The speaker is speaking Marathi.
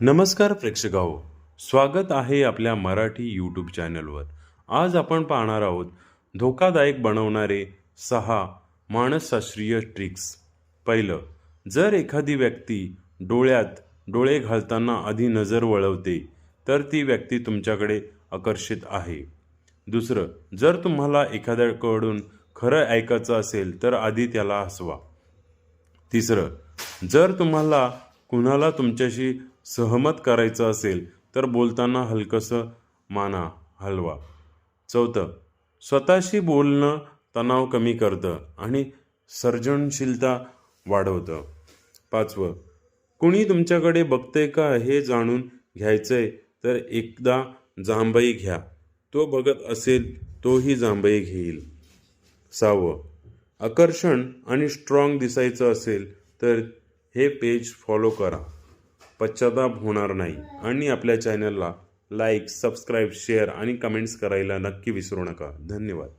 नमस्कार प्रेक्षकाहो, स्वागत आहे आपल्या मराठी यूट्यूब चॅनलवर. आज आपण पाहणार आहोत धोकादायक बनवणारे 6 मानसशास्त्रीय ट्रिक्स. पहिलं, जर एखादी व्यक्ती डोळ्यात डोळे घालताना आधी नजर वळवते तर ती व्यक्ती तुमच्याकडे आकर्षित आहे. दुसरं, जर तुम्हाला एखाद्याकडून खरं ऐकायचं असेल तर आधी त्याला हसवा. तिसरं, जर तुम्हाला कुणाला तुमच्याशी सहमत करायचं असेल तर बोलताना हलकंसं माना हलवा. चौथं, स्वतःशी बोलणं तणाव कमी करतं आणि सर्जनशीलता वाढवतं. पाचवं, कुणी तुमच्याकडे बघतंय का हे जाणून घ्यायचंय तर एकदा जांभई घ्या. तो बघत असेल तोही जांभई घेईल. सहावं, आकर्षण आणि स्ट्रॉंग दिसायचं असेल तर हे पेज फॉलो करा. पश्चाताप होणार नाही. आणि आपल्या चॅनलला लाईक, सबस्क्राईब, शेअर आणि कमेंट्स करायला नक्की विसरू नका. धन्यवाद.